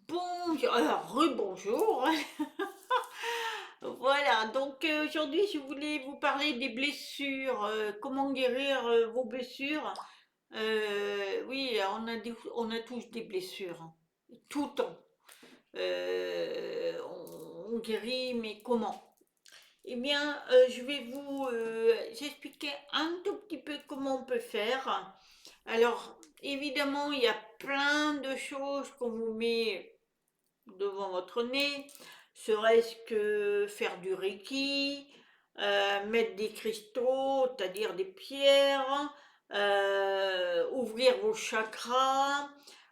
Bonjour, alors rebonjour. Voilà, donc aujourd'hui je voulais vous parler des blessures, comment guérir vos blessures. Oui, on a tous des blessures, hein, tout le temps. On guérit, mais comment? Eh bien, je vais vous expliquer un tout petit peu comment on peut faire. Alors, évidemment, il y a plein de choses qu'on vous met devant votre nez, serait-ce que faire du Reiki, mettre des cristaux, c'est-à-dire des pierres, ouvrir vos chakras,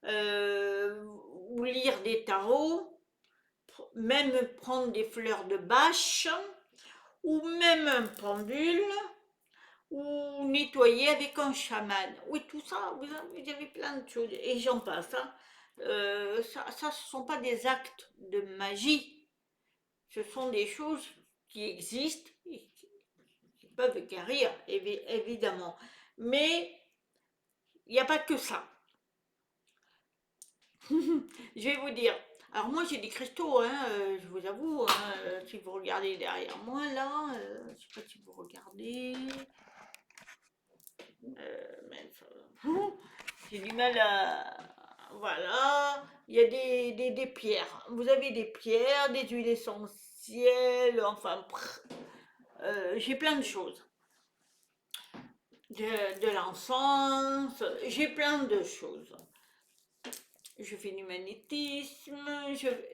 ou lire des tarots, même prendre des fleurs de bâche, ou même un pendule, ou nettoyer avec un chaman. Oui, tout ça, vous avez plein de choses, et j'en passe, hein. Ce ne sont pas des actes de magie, ce sont des choses qui existent et qui peuvent guérir, évidemment. Mais il n'y a pas que ça. Je vais vous dire. Alors moi j'ai des cristaux, hein, je vous avoue, hein, si vous regardez derrière moi là, je ne sais pas si vous regardez, mince, j'ai du mal à... Voilà, il y a des pierres. Vous avez des pierres, des huiles essentielles, enfin, j'ai plein de choses. De l'encens, j'ai plein de choses. Je fais du magnétisme,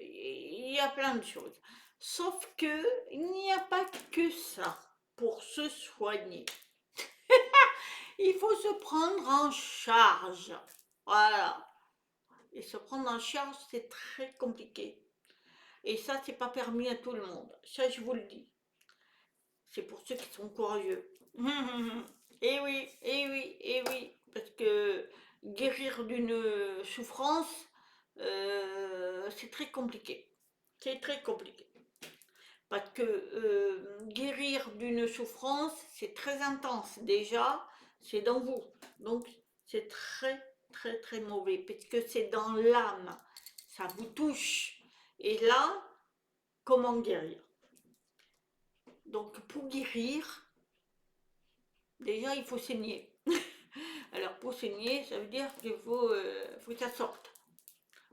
il y a plein de choses. Sauf que il n'y a pas que ça pour se soigner. Il faut se prendre en charge. Voilà. Et se prendre en charge, c'est très compliqué. Et ça, c'est pas permis à tout le monde. Ça, je vous le dis. C'est pour ceux qui sont courageux. Et oui, et oui, et oui. Parce que guérir d'une souffrance, c'est très compliqué. C'est très compliqué. Parce que guérir d'une souffrance, c'est très intense. Déjà, c'est dans vous. Donc, c'est très, très, très mauvais. Parce que c'est dans l'âme. Ça vous touche. Et là, comment guérir? Donc, pour guérir, déjà, il faut saigner. Alors, pour saigner, ça veut dire qu'il faut que ça sorte.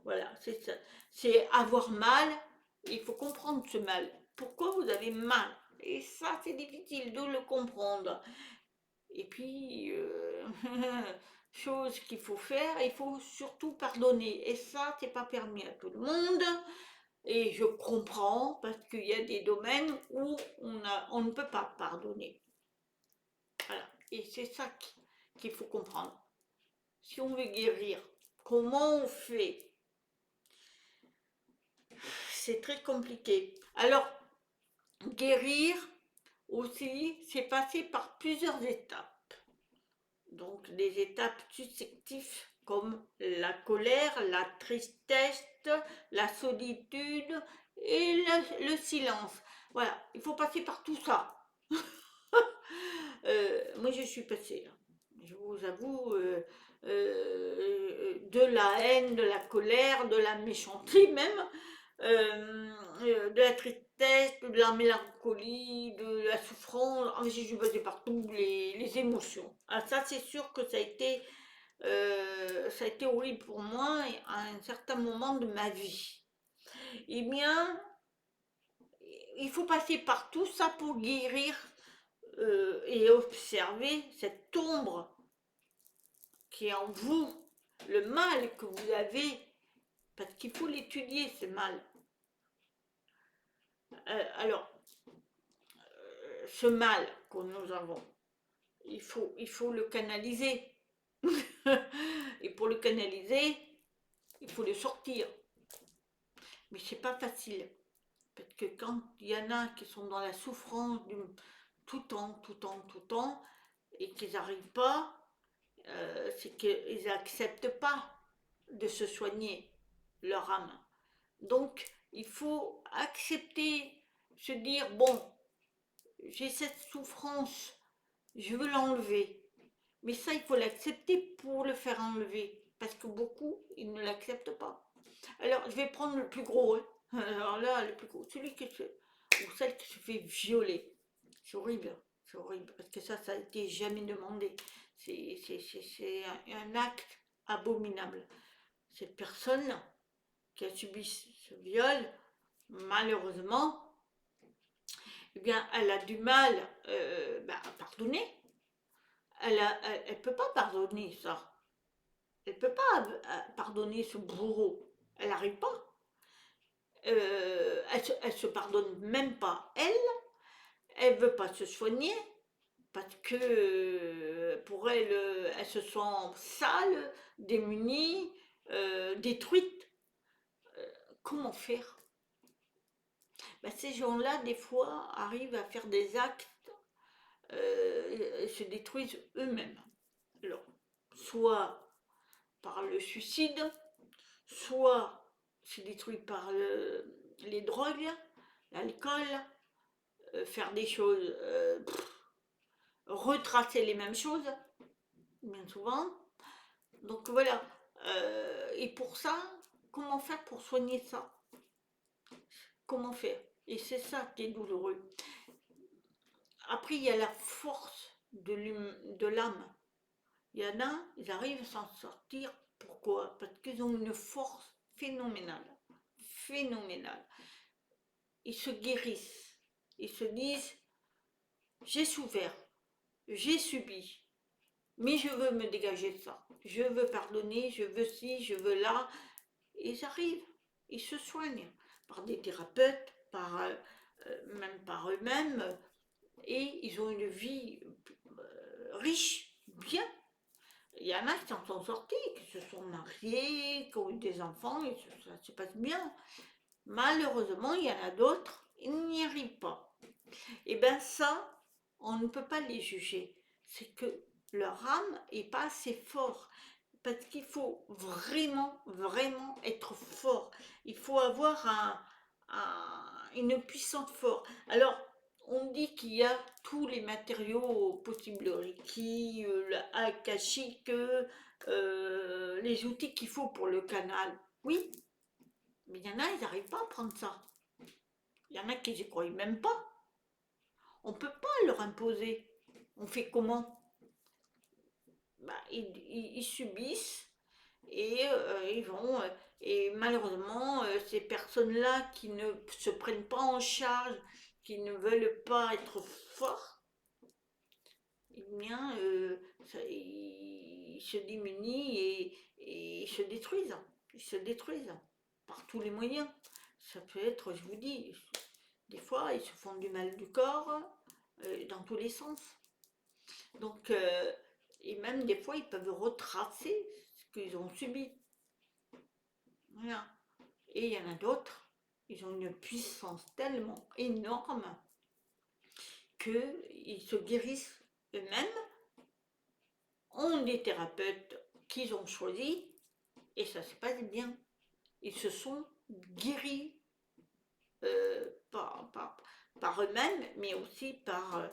Voilà, c'est ça. C'est avoir mal, il faut comprendre ce mal. Pourquoi vous avez mal? Et ça, c'est difficile de le comprendre. Et puis, chose qu'il faut faire, il faut surtout pardonner. Et ça, c'est pas permis à tout le monde. Et je comprends, parce qu'il y a des domaines où on ne peut pas pardonner. Voilà. Et c'est ça qu'il faut comprendre. Si on veut guérir, comment on fait? C'est très compliqué. Alors, guérir aussi, c'est passer par plusieurs étapes. Donc, des étapes successives comme la colère, la tristesse, la solitude et le silence. Voilà, il faut passer par tout ça. Moi, je suis passée, hein. Je vous avoue, de la haine, de la colère, de la méchanceté même, de la tristesse, de la mélancolie, de la souffrance. Ah, j'ai dû passer par toutes les émotions. Ah, ça, c'est sûr que ça a été horrible pour moi à un certain moment de ma vie. Eh bien, il faut passer par tout ça pour guérir et observer cette ombre qui est en vous, le mal que vous avez, parce qu'il faut l'étudier, ce mal. Alors, ce mal que nous avons, il faut le canaliser. Et pour le canaliser, il faut le sortir. Mais c'est pas facile. Parce que quand il y en a qui sont dans la souffrance tout le temps, tout le temps, tout le temps, et qu'ils n'arrivent pas, c'est qu'ils n'acceptent pas de se soigner leur âme. Donc, il faut accepter, se dire, bon, j'ai cette souffrance, je veux l'enlever. Mais ça, il faut l'accepter pour le faire enlever. Parce que beaucoup, ils ne l'acceptent pas. Alors, je vais prendre le plus gros, hein. Alors là, le plus gros, celui qui se, ou celle qui se fait violer. C'est horrible, parce que ça a été jamais demandé. C'est un acte abominable. Cette personne qui a subi ce viol, malheureusement, eh bien, elle a du mal à pardonner. Elle peut pas pardonner ça. Elle peut pas pardonner ce bourreau. Elle n'arrive pas. Elle se pardonne même pas elle veut pas se soigner parce que pour elle, elle se sent sale, démunie, détruite. Comment faire? Ben, ces gens-là, des fois, arrivent à faire des actes, se détruisent eux-mêmes. Alors, soit par le suicide, soit se détruit par les drogues, l'alcool, faire des choses, retracer les mêmes choses, bien souvent. Donc voilà. Et pour ça, comment faire pour soigner ça? Comment faire? Et c'est ça qui est douloureux. Après, il y a la force de l'âme. Il y en a, ils arrivent à s'en sortir. Pourquoi? Parce qu'ils ont une force phénoménale. Phénoménale. Ils se guérissent. Ils se disent, j'ai souffert, j'ai subi, mais je veux me dégager de ça. Je veux pardonner, je veux ci, je veux là. Et ils arrivent, ils se soignent par des thérapeutes, même par eux-mêmes, et ils ont une vie riche, bien. Il y en a qui s'en sont sortis, qui se sont mariés, qui ont eu des enfants, et ça se passe bien. Malheureusement, il y en a d'autres, ils n'y arrivent pas. Et bien ça, on ne peut pas les juger. C'est que leur âme n'est pas assez forte. Parce qu'il faut vraiment, vraiment être fort. Il faut avoir une puissance forte. Alors, on dit qu'il y a tous les matériaux possibles, le Reiki, le Akashique, les outils qu'il faut pour le canal. Oui, mais il y en a, ils n'arrivent pas à prendre ça. Il y en a qui n'y croient même pas. On ne peut pas leur imposer. On fait comment? Ils subissent et ils vont. Et malheureusement, ces personnes-là qui ne se prennent pas en charge, qui ne veulent pas être forts, eh bien, ils se diminuent et ils se détruisent. Ils se détruisent par tous les moyens. Ça peut être, je vous dis, des fois, ils se font du mal du corps dans tous les sens. Donc, et même des fois, ils peuvent retracer ce qu'ils ont subi. Voilà. Et il y en a d'autres, ils ont une puissance tellement énorme qu'ils se guérissent eux-mêmes, ont des thérapeutes qu'ils ont choisis, et ça se passe bien. Ils se sont guéris par eux-mêmes, mais aussi par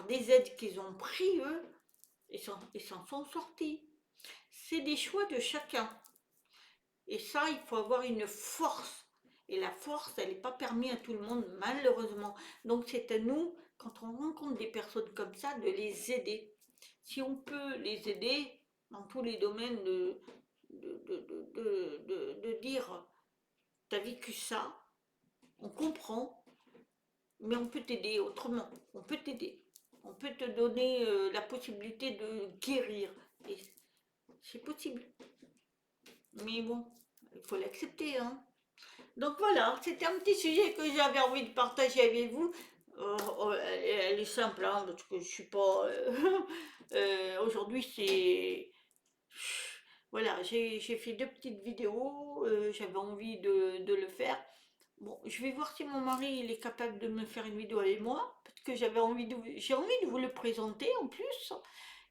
des aides qu'ils ont pris eux, et s'en sont sortis. C'est des choix de chacun. Et ça, il faut avoir une force. Et la force, elle n'est pas permise à tout le monde, malheureusement. Donc c'est à nous, quand on rencontre des personnes comme ça, de les aider. Si on peut les aider dans tous les domaines de dire, t'as vécu ça, on comprend, mais on peut t'aider autrement. On peut t'aider. On peut te donner la possibilité de guérir. Et c'est possible. Mais bon, il faut l'accepter, hein. Donc voilà, c'était un petit sujet que j'avais envie de partager avec vous. Elle est simple, hein, parce que je suis pas. Aujourd'hui, c'est. Voilà, j'ai fait deux petites vidéos. J'avais envie de le faire. Bon, je vais voir si mon mari il est capable de me faire une vidéo avec moi, parce que j'ai envie de vous le présenter en plus.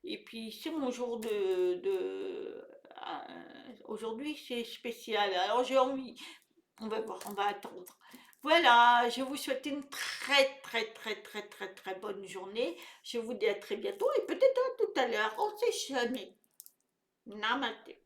Et puis c'est mon jour aujourd'hui c'est spécial. Alors j'ai envie. On va voir, on va attendre. Voilà, je vous souhaite une très très très très très très bonne journée. Je vous dis à très bientôt et peut-être à tout à l'heure. On sait jamais. Namaste.